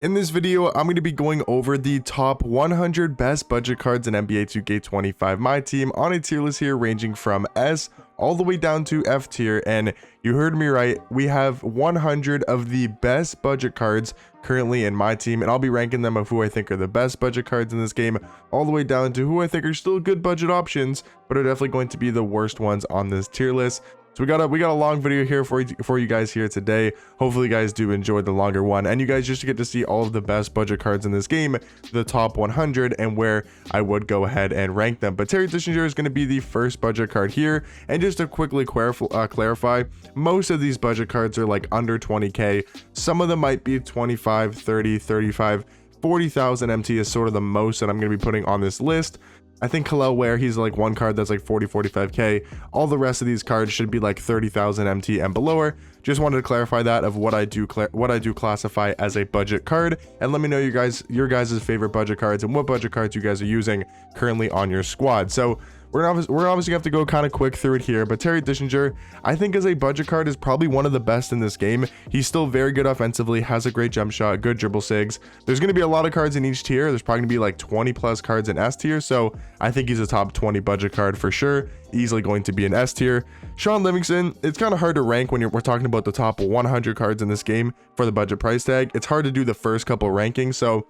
In this video, I'm going to be going over the top 100 best budget cards in NBA 2K25 Myteam on a tier list here ranging from S all the way down to F tier, and you heard me right, we have 100 of the best budget cards currently in Myteam, and I'll be ranking them of who I think are the best budget cards in this game all the way down to who I think are still good budget options but are definitely going to be the worst ones on this tier list. So we got a long video here for you guys here today. Hopefully you guys do enjoy the longer one, and you guys just get to see all of the best budget cards in this game, the top 100, and where I would go ahead and rank them. But Terry Dischinger is going to be the first budget card here, and just to quickly clarify, most of these budget cards are like under 20k. Some of them might be 25, 30, 35, 40,000 MT is sort of the most that I'm going to be putting on this list. I think Kalel Ware, he's like one card that's like 40-45k. All the rest of these cards should be like 30,000 MT and below. Just wanted to clarify that of what I do classify as a budget card, and let me know your guys' favorite budget cards and what budget cards you guys are using currently on your squad. So we're obviously going to have to go kind of quick through it here, but Terry Dischinger, I think as a budget card, is probably one of the best in this game. He's still very good offensively, has a great jump shot, good dribble sigs. There's going to be a lot of cards in each tier. There's probably going to be like 20 plus cards in S tier, so I think he's a top 20 budget card for sure. Easily going to be an S tier. Shaun Livingston, it's kind of hard to rank when we're talking about the top 100 cards in this game for the budget price tag. It's hard to do the first couple rankings, so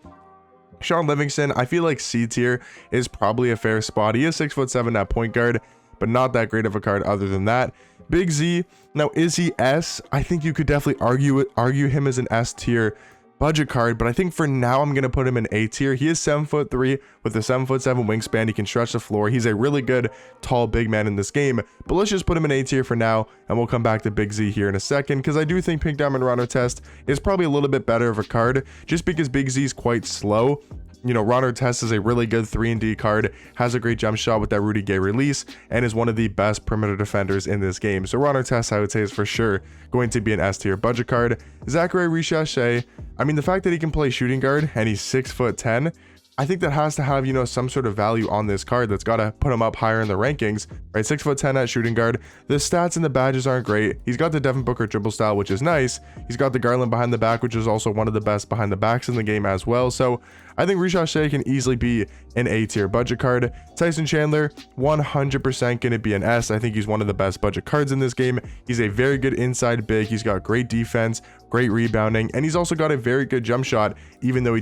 Shaun Livingston, I feel like C tier is probably a fair spot. He is 6'7" at point guard, but not that great of a card other than that. Big Z, now is he S? I think you could definitely argue him as an S tier budget card, but I think for now I'm gonna put him in A tier. He is 7'3" with a 7'7" wingspan. He can stretch the floor. He's a really good tall big man in this game, but let's just put him in A tier for now, and we'll come back to Big Z here in a second, because I do think Pink Diamond Ron Artest is probably a little bit better of a card just because Big Z is quite slow. You know, Ron Artest is a really good 3-and-D card, has a great jump shot with that Rudy Gay release, and is one of the best perimeter defenders in this game. So Ron Artest, I would say, is for sure going to be an S tier budget card. Zachary Richache, I mean, the fact that he can play shooting guard and he's 6'10", I think that has to have, you know, some sort of value on this card that's got to put him up higher in the rankings, right? 6'10" at shooting guard. The stats and the badges aren't great. He's got the Devin Booker dribble style, which is nice. He's got the Garland behind the back, which is also one of the best behind the backs in the game as well. So I think Richache can easily be an A tier budget card. Tyson Chandler, 100% going to be an S. I think he's one of the best budget cards in this game. He's a very good inside big. He's got great defense, great rebounding, and he's also got a very good jump shot, even though he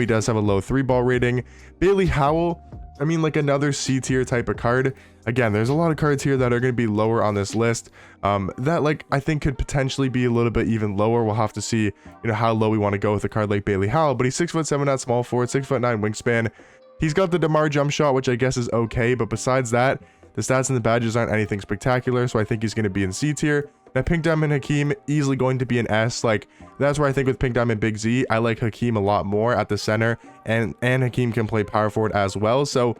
does have a low 3-ball rating. Bailey Howell, I mean, like another C tier type of card. Again, there's a lot of cards here that are going to be lower on this list that like I think could potentially be a little bit even lower. We'll have to see, you know, how low we want to go with a card like Bailey Howell, but he's 6'7" at small forward, 6'9" wingspan. He's got the DeMar jump shot, which I guess is okay, but besides that, the stats and the badges aren't anything spectacular, so I think he's going to be in C tier. Now, Pink Diamond Hakeem, easily going to be an S. Like, that's where I think with Pink Diamond Big Z, I like Hakeem a lot more at the center, and Hakeem can play power forward as well. So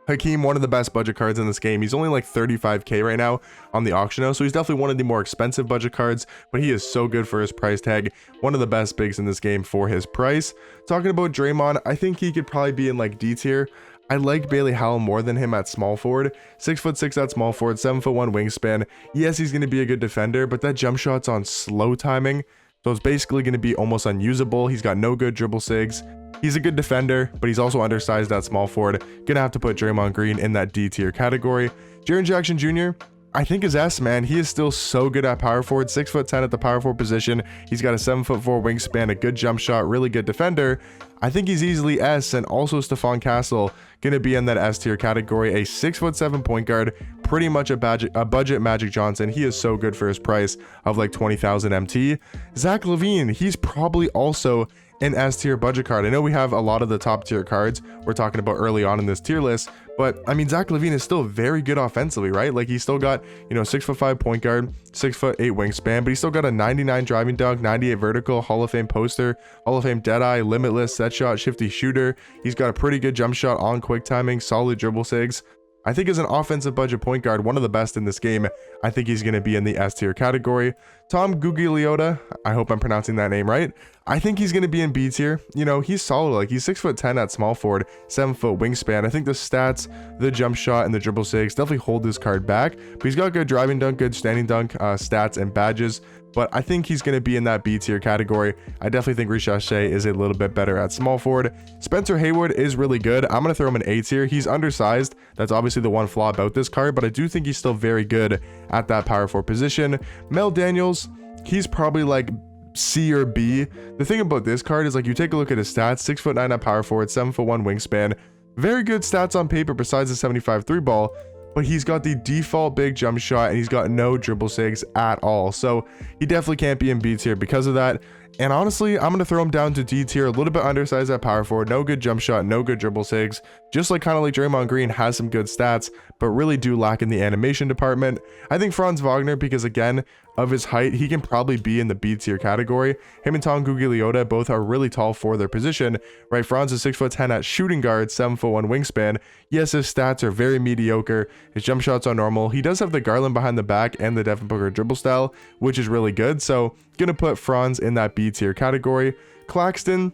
Hakeem, one of the best budget cards in this game. He's only like 35k right now on the auction house, so he's definitely one of the more expensive budget cards, but he is so good for his price tag. One of the best bigs in this game for his price. Talking about Draymond, I think he could probably be in like D tier. I like Bailey Howell more than him at small forward. 6'6" at small forward, 7'1" wingspan. Yes, he's going to be a good defender, but that jump shot's on slow timing, so it's basically going to be almost unusable. He's got no good dribble sigs. He's a good defender, but he's also undersized at small forward. Gonna have to put Draymond Green in that D tier category. Jaren Jackson Jr., I think is S, man. He is still so good at power forward, 6'10" at the power forward position. He's got a 7'4" wingspan, a good jump shot, really good defender. I think he's easily S, and also Stephon Castle gonna be in that S tier category. A 6'7" point guard, pretty much a budget Magic Johnson. He is so good for his price of like 20,000 MT. Zach LaVine, he's probably also an S tier budget card. I know we have a lot of the top tier cards we're talking about early on in this tier list, but I mean, Zach LaVine is still very good offensively, right? Like, he's still got, you know, 6'5" point guard, 6'8" wingspan, but he's still got a 99 driving dunk, 98 vertical, Hall of Fame poster, Hall of Fame deadeye, limitless set shot, shifty shooter. He's got a pretty good jump shot on quick timing, solid dribble sigs. I think as an offensive budget point guard, one of the best in this game. I think he's going to be in the S tier category. Tom Gugliotta, I hope I'm pronouncing that name right. I think he's going to be in B tier. You know, he's solid. Like, he's 6'10" at small forward, 7-foot wingspan. I think the stats, the jump shot, and the dribble sigs definitely hold this card back. But he's got good driving dunk, good standing dunk stats and badges. but I think he's going to be in that B tier category. I definitely think Richache is a little bit better at small forward. Spencer Haywood is really good. I'm going to throw him in A tier. He's undersized. That's obviously the one flaw about this card, but I do think he's still very good at that power forward position. Mel Daniels, he's probably like C or B. The thing about this card is like you take a look at his stats, 6'9" at power forward, 7'1" wingspan. Very good stats on paper besides the 75 3 ball, but he's got the default big jump shot and he's got no dribble sigs at all. So he definitely can't be in B tier because of that. And honestly, I'm going to throw him down to D tier, a little bit undersized at power forward, no good jump shot, no good dribble sigs, just like kind of like Draymond Green has some good stats, but really do lack in the animation department. I think Franz Wagner, because again, of his height, he can probably be in the B tier category. Him and Tom Gugliotta both are really tall for their position, right? Franz is 6'10" at shooting guard, 7'1" wingspan. Yes, his stats are very mediocre. His jump shots are normal. He does have the Garland behind the back and the Devin Booker dribble style, which is really good. So gonna put Franz in that B tier category. Claxton,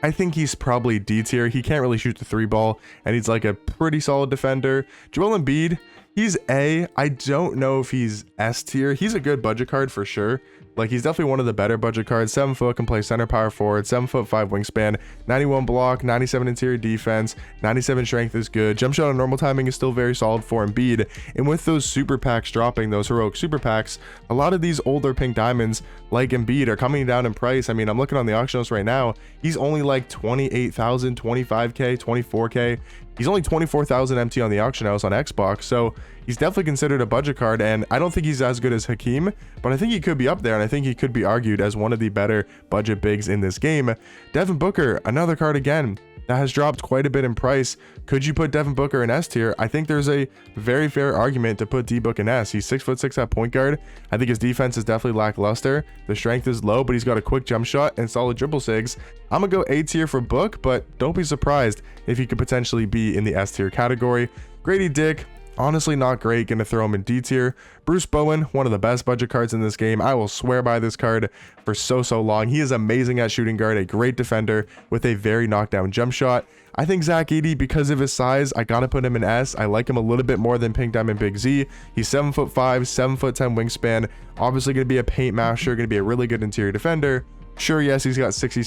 I think he's probably D tier. He can't really shoot the 3 ball, and he's like a pretty solid defender. Joel Embiid, he's A. I don't know if he's S tier. He's a good budget card for sure. Like, he's definitely one of the better budget cards. 7 foot, can play center, power forward, 7'5" wingspan, 91 block, 97 interior defense, 97 strength is good. Jump shot on normal timing is still very solid for Embiid. And with those super packs dropping, those heroic super packs, a lot of these older pink diamonds like Embiid are coming down in price. I mean, I'm looking on the auction house right now. He's only like 28,000, 25K, 24K. He's only 24,000 MT on the auction house on Xbox, so he's definitely considered a budget card, and I don't think he's as good as Hakeem, but I think he could be up there, and I think he could be argued as one of the better budget bigs in this game. Devin Booker, another card again that has dropped quite a bit in price. Could you put Devin Booker in S tier? I think there's a very fair argument to put D-Book in S. He's 6'6" at point guard. I think his defense is definitely lackluster. The strength is low, but he's got a quick jump shot and solid dribble sigs. I'm gonna go A tier for Book, but don't be surprised if he could potentially be in the S tier category. Grady Dick, honestly not great, gonna throw him in D tier. Bruce Bowen, one of the best budget cards in this game. I will swear by this card for so long. He is amazing at shooting guard, a great defender with a very knockdown jump shot. I think Zach Edey, because of his size, I gotta put him in S. I like him a little bit more than Pink Diamond Big Z. He's 7'5", 7'10" wingspan, obviously gonna be a paint master, gonna be a really good interior defender. Sure, yes, he's got 60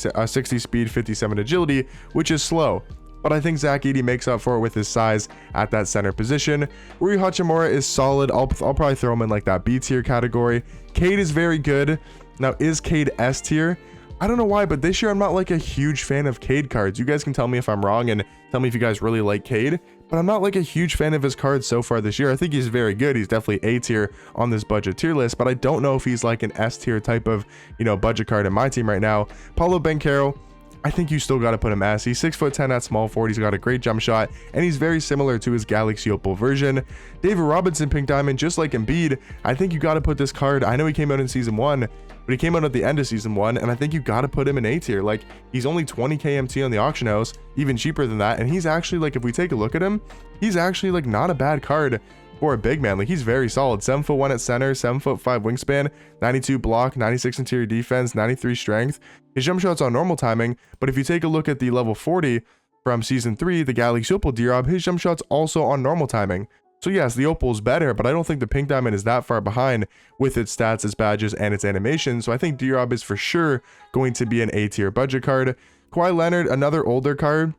speed, 57 agility, which is slow, but I think Zach Edey makes up for it with his size at that center position. Rui Hachimura is solid. I'll probably throw him in like that B tier category. Cade is very good. Now, is Cade S tier? I don't know why, but this year I'm not like a huge fan of Cade cards. You guys can tell me if I'm wrong and tell me if you guys really like Cade, but I'm not like a huge fan of his cards so far this year. I think he's very good. He's definitely A tier on this budget tier list, but I don't know if he's like an S tier type of, you know, budget card in my team right now. Paulo Banchero, I think you still got to put him S. He's 6'10" at small forward. He's got a great jump shot, and he's very similar to his Galaxy Opal version. David Robinson, Pink Diamond, just like Embiid, I think you got to put this card. I know he came out in season 1, but he came out at the end of season 1, and I think you got to put him in A tier. Like, he's only 20k MT on the auction house, even cheaper than that, and he's actually, like, if we take a look at him, he's actually like not a bad card for a big man. Like, he's very solid. 7'1" at center, 7'5" wingspan, 92 block, 96 interior defense, 93 strength. His jump shot's on normal timing, but if you take a look at the level 40 from season 3, the Galaxy Opal D-Rob, his jump shot's also on normal timing. So yes, the Opal's better, but I don't think the Pink Diamond is that far behind with its stats, its badges, and its animation. So I think D-Rob is for sure going to be an A tier budget card. Kawhi Leonard, another older card.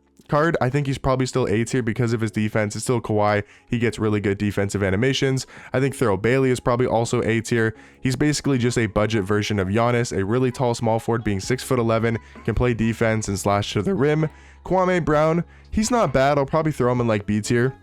I think he's probably still A tier because of his defense. It's still Kawhi. He gets really good defensive animations. I think Thurl Bailey is probably also A tier. He's basically just a budget version of Giannis, a really tall small forward being 6'11", can play defense and slash to the rim. Kwame Brown, he's not bad. I'll probably throw him in like B tier.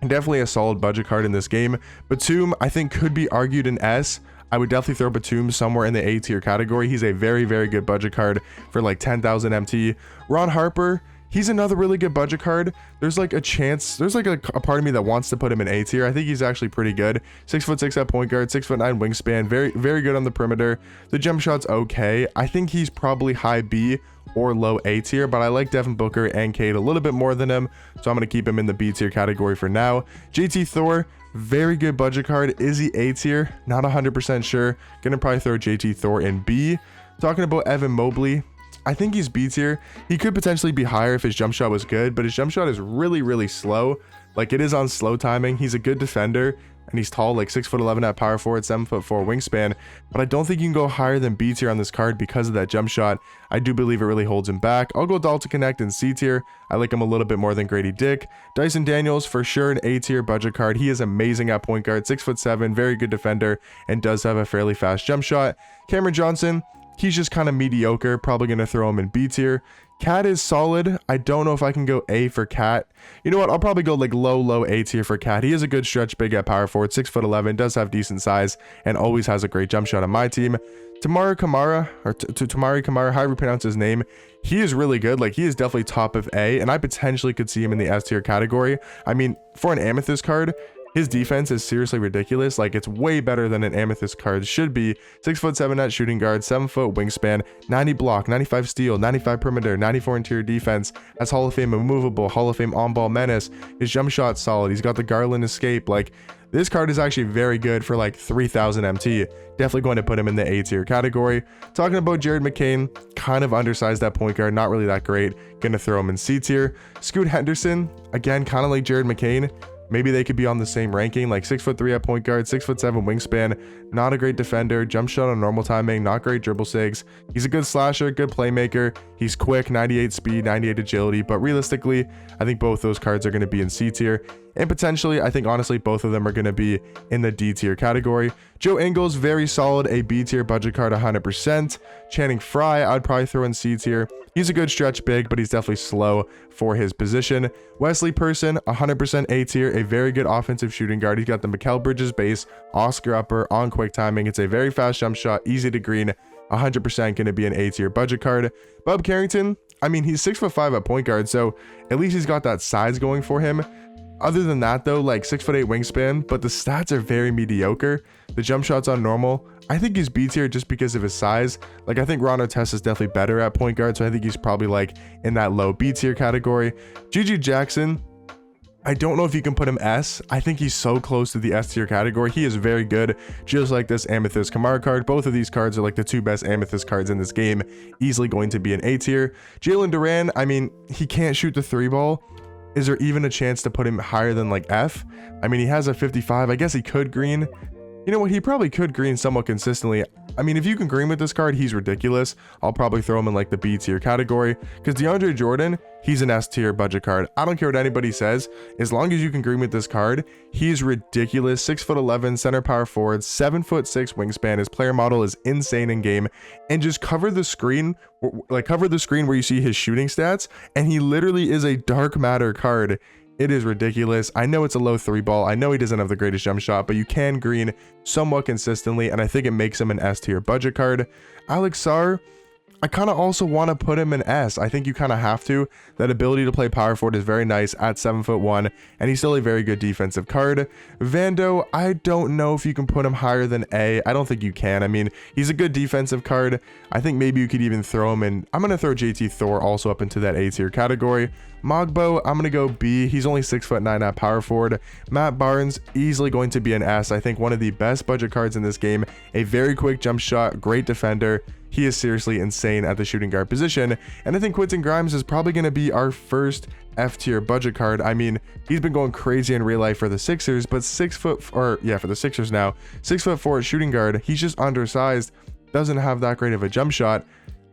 Definitely a solid budget card in this game. Batum, I think, could be argued in S. I would definitely throw Batum somewhere in the A tier category. He's a very good budget card for like 10,000 MT. Ron Harper, he's another really good budget card. There's like a chance, there's like a part of me that wants to put him in A tier. I think he's actually pretty good. 6'6" at point guard, 6'9" wingspan, very good on the perimeter. The jump shot's okay. I think he's probably high B or low A tier, but I like Devin Booker and Cade a little bit more than him, so I'm going to keep him in the B tier category for now. JT Thor, very good budget card. Is he A tier? Not 100% sure. Gonna probably throw JT Thor in B. Talking about Evan Mobley, I think he's B tier. He could potentially be higher if his jump shot was good, but his jump shot is really slow. Like, it is on slow timing. He's a good defender. and he's tall, like 6'11" at power forward, 7'4" wingspan, but I don't think you can go higher than B tier on this card because of that jump shot. I do believe it really holds him back. I'll go Dalton Connect in C tier. I like him a little bit more than Grady Dick. Dyson Daniels, for sure an A tier budget card. He is amazing at point guard, 6'7", very good defender, and does have a fairly fast jump shot. Cameron Johnson, he's just kind of mediocre, probably going to throw him in B tier. Cat is solid. I don't know if I can go A for Cat. You know what? I'll probably go like low A tier for Cat. He is a good stretch big at power forward, 6'11", does have decent size, and always has a great jump shot on my team. Tamari Kamara, however you pronounce his name, he is really good. Like, he is definitely top of A, and I potentially could see him in the S tier category. I mean, for an Amethyst card, his defense is seriously ridiculous. Like, it's way better than an Amethyst card should be. 6'7" at shooting guard, 7-foot wingspan, 90 block, 95 steal, 95 perimeter, 94 interior defense. Has Hall of Fame immovable, Hall of Fame on-ball menace. His jump shot's solid. He's got the Garland escape. Like, this card is actually very good for like 3,000 MT. Definitely going to put him in the A tier category. Talking about Jared McCain, kind of undersized at point guard, not really that great. Gonna throw him in C tier. Scoot Henderson, again, kind of like Jared McCain. Maybe they could be on the same ranking, like 6'3" at point guard, 6'7" wingspan, not a great defender, jump shot on normal timing, not great dribble sigs. He's a good slasher, good playmaker. He's quick, 98 speed, 98 agility, but realistically, I think both those cards are going to be in C tier. And potentially, I think honestly, both of them are going to be in the D tier category. Joe Ingles, very solid, a B tier budget card, 100%. Channing Frye, I'd probably throw in C tier. He's a good stretch big, but he's definitely slow for his position. Wesley Person, 100% A tier, a very good offensive shooting guard. He's got the Mikal Bridges base, Oscar upper, on quick timing. It's a very fast jump shot, easy to green, 100% going to be an A tier budget card. Bub Carrington, I mean, he's 6'5" at point guard, so at least he's got that size going for him. Other than that though, like 6'8" wingspan, but the stats are very mediocre. The jump shot's on normal. I think he's B tier just because of his size. Like, I think Ron Artest is definitely better at point guard, so I think he's probably like in that low B tier category. Gigi Jackson, I don't know if you can put him S. I think he's so close to the S tier category. He is very good, just like this Amethyst Kamara card. Both of these cards are like the two best Amethyst cards in this game. Easily going to be an A tier. Jalen Duran, I mean, he can't shoot the 3-ball. Is there even a chance to put him higher than like F? I mean, he has a 55. I guess he could green. You know what? He probably could green somewhat consistently. I mean, if you can green with this card, he's ridiculous. I'll probably throw him in like the B tier category, because DeAndre Jordan, he's an S tier budget card. I don't care what anybody says. As long as you can green with this card, he's ridiculous. 6'11", center power forward, 7'6" wingspan. His player model is insane in game, and just cover the screen, where you see his shooting stats, and he literally is a dark matter card. It is ridiculous. I know it's a low 3-ball. I know he doesn't have the greatest jump shot, but you can green somewhat consistently, and I think it makes him an S tier budget card. Alex Sarr, I kind of also want to put him in S. I think you kind of have to. That ability to play power forward is very nice at 7'1", and he's still a very good defensive card. Vando, I don't know if you can put him higher than A. I don't think you can. I mean, he's a good defensive card. I think maybe you could even throw him in. I'm going to throw JT Thor also up into that A tier category. Mogbo, I'm going to go B. He's only 6'9" at power forward. Matt Barnes, easily going to be an S. I think one of the best budget cards in this game. A very quick jump shot, great defender. He is seriously insane at the shooting guard position. And I think Quentin Grimes is probably going to be our first F tier budget card. I mean, he's been going crazy in real life for the Sixers, but for the Sixers now, 6'4" shooting guard. He's just undersized, doesn't have that great of a jump shot.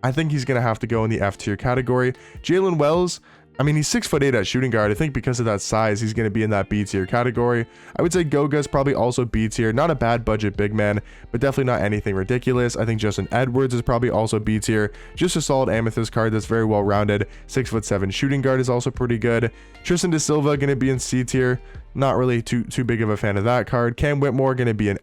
I think he's going to have to go in the F tier category. Jalen Wells, I mean, he's 6'8" at shooting guard. I think because of that size, he's going to be in that B tier category. I would say Goga's probably also B tier. Not a bad budget big man, but definitely not anything ridiculous. I think Justin Edwards is probably also B tier. Just a solid Amethyst card that's very well rounded. 6'7" shooting guard is also pretty good. Tristan Da Silva going to be in C tier. Not really too big of a fan of that card. Cam Whitmore going to be in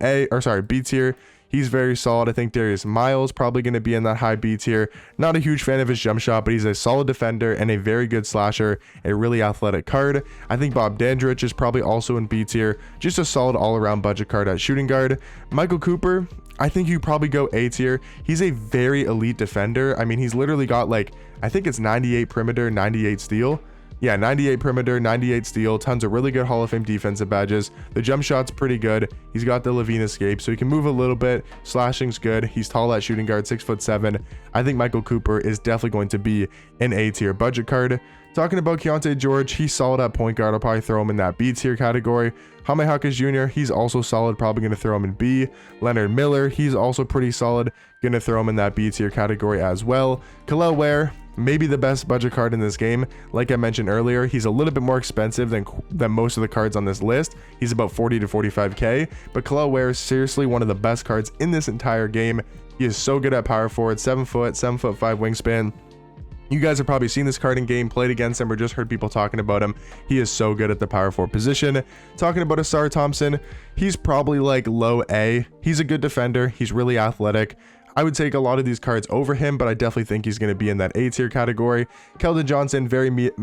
B tier. He's very solid. I think Darius Miles probably going to be in that high B tier. Not a huge fan of his jump shot, but he's a solid defender and a very good slasher, a really athletic card. I think Bob Dandridge is probably also in B tier. Just a solid all-around budget card at shooting guard. Michael Cooper, I think you probably go A tier. He's a very elite defender. I mean, he's literally got like, I think it's 98 perimeter, 98 steal. Yeah, 98 perimeter, 98 steal, tons of really good Hall of Fame defensive badges. The jump shot's pretty good. He's got the Levine escape, so he can move a little bit. Slashing's good. He's tall at shooting guard, 6'7". I think Michael Cooper is definitely going to be an A tier budget card. Talking about Keontae George, he's solid at point guard. I'll probably throw him in that B tier category. Jaime Jaquez Jr., he's also solid. Probably going to throw him in B. Leonard Miller, he's also pretty solid. Going to throw him in that B tier category as well. Kel'el Ware, maybe the best budget card in this game. Like I mentioned earlier, he's a little bit more expensive than most of the cards on this list. He's about 40 to 45k, but Kel'el Ware is seriously one of the best cards in this entire game. He is so good at power forward, 7 foot, 7'5" wingspan. You guys have probably seen this card in game, played against him, or just heard people talking about him. He is so good at the power forward position. Talking about Asar Thompson, he's probably like low A. He's a good defender. He's really athletic. I would take a lot of these cards over him, but I definitely think he's going to be in that A tier category. Keldon Johnson, very mid,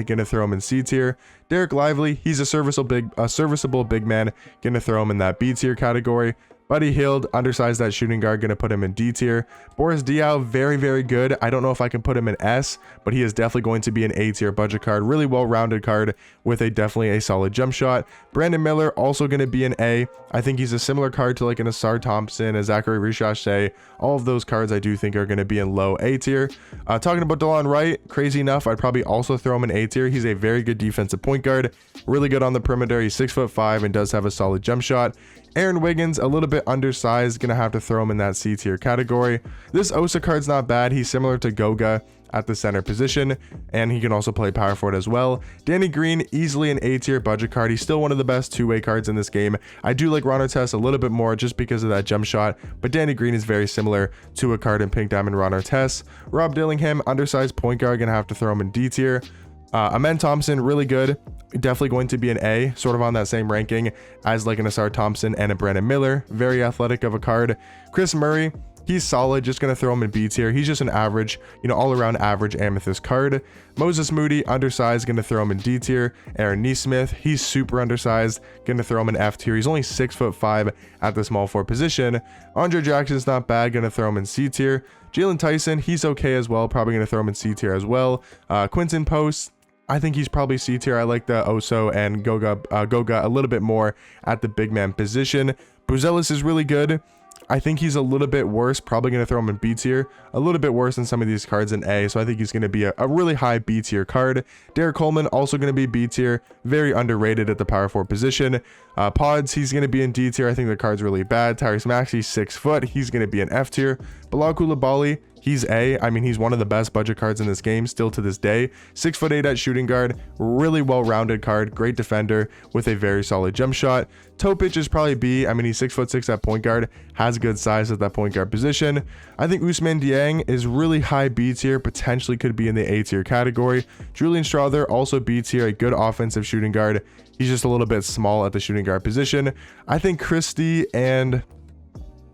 going to throw him in C tier. Derek Lively, he's a serviceable big man, going to throw him in that B tier category. Buddy Hield, undersized at shooting guard, going to put him in D tier. Boris Diaw, very good. I don't know if I can put him in S, but he is definitely going to be an A tier budget card. Really well-rounded card with definitely a solid jump shot. Brandon Miller, also going to be an A. I think he's a similar card to like an Asar Thompson, a Zachary Richache. All of those cards I do think are going to be in low A tier. Talking about DeLon Wright, crazy enough, I'd probably also throw him in A tier. He's a very good defensive point guard. Really good on the perimeter. He's 6'5" and does have a solid jump shot. Aaron Wiggins, a little bit undersized, gonna have to throw him in that C tier category. This Osa card's not bad. He's similar to Goga at the center position, and he can also play power forward as well. Danny Green, easily an A tier budget card. He's still one of the best two-way cards in this game. I do like Ron Artest a little bit more just because of that jump shot, but Danny Green is very similar to a card in Pink Diamond Ron Artest. Rob Dillingham, undersized point guard, gonna have to throw him in D tier. Amen Thompson, really good. Definitely going to be an A, sort of on that same ranking as like an Asar Thompson and a Brandon Miller. Very athletic of a card. Chris Murray, he's solid. Just going to throw him in B tier. He's just an average, all around average Amethyst card. Moses Moody, undersized, going to throw him in D tier. Aaron Nesmith, he's super undersized. Going to throw him in F tier. He's only 6'5" at the small forward position. Andre Jackson's not bad. Going to throw him in C tier. Jalen Tyson, he's okay as well. Probably going to throw him in C tier as well. Quinton Post, I think he's probably C tier. I like the Oso and Goga a little bit more at the big man position. Buzelis is really good. I think he's a little bit worse. Probably going to throw him in B tier. A little bit worse than some of these cards in A. So I think he's going to be a really high B tier card. Derek Coleman, also going to be B tier. Very underrated at the power forward position. Pods, he's going to be in D tier. I think the card's really bad. Tyrese Maxey, 6 foot. He's going to be in F tier. Bilal Coulibaly, he's A. I mean, he's one of the best budget cards in this game still to this day. 6'8" at shooting guard. Really well-rounded card. Great defender with a very solid jump shot. Topic is probably B. I mean, he's 6'6" at point guard. Has good size at that point guard position. I think Ousmane Dieng is really high B tier. Potentially could be in the A tier category. Julian Strawther, also B tier. A good offensive shooting guard. He's just a little bit small at the shooting guard position. I think Christie and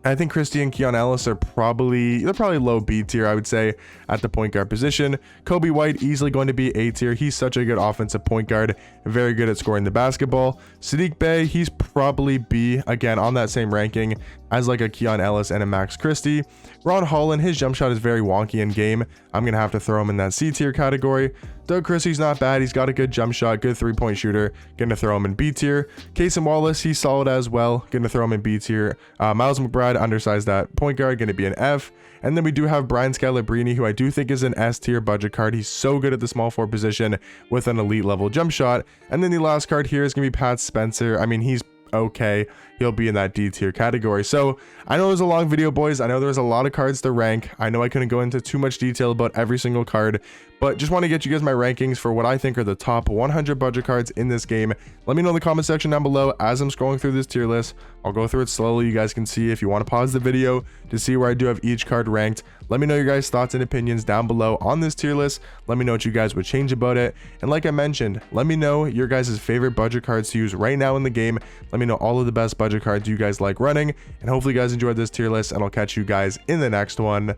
Keon Ellis are probably low B tier, I would say, at the point guard position. Kobe White, easily going to be A tier. He's such a good offensive point guard, very good at scoring the basketball. Sadiq Bey, he's probably B, again, on that same ranking as like a Keon Ellis and a Max Christie. Ron Holland, his jump shot is very wonky in game. I'm going to have to throw him in that C tier category. Doug Christie's not bad. He's got a good jump shot, good three-point shooter. Going to throw him in B tier. Casey Wallace, he's solid as well. Going to throw him in B tier. Miles McBride, undersized at point guard, going to be an F. And then we do have Brian Scalabrine, who I do think is an S tier budget card. He's so good at the small forward position with an elite level jump shot. And then the last card here is going to be Pat Spencer. I mean, he's okay. He'll be in that D tier category. So I know it was a long video, boys. I know there was a lot of cards to rank. I know I couldn't go into too much detail about every single card, but just want to get you guys my rankings for what I think are the top 100 budget cards in this game. Let me know in the comment section down below as I'm scrolling through this tier list. I'll go through it slowly. You guys can see if you want to pause the video to see where I do have each card ranked. Let me know your guys' thoughts and opinions down below on this tier list. Let me know what you guys would change about it. And like I mentioned, let me know your guys' favorite budget cards to use right now in the game. Let me know all of the best budget cards you guys like running. And hopefully you guys enjoyed this tier list, and I'll catch you guys in the next one.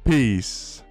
Peace.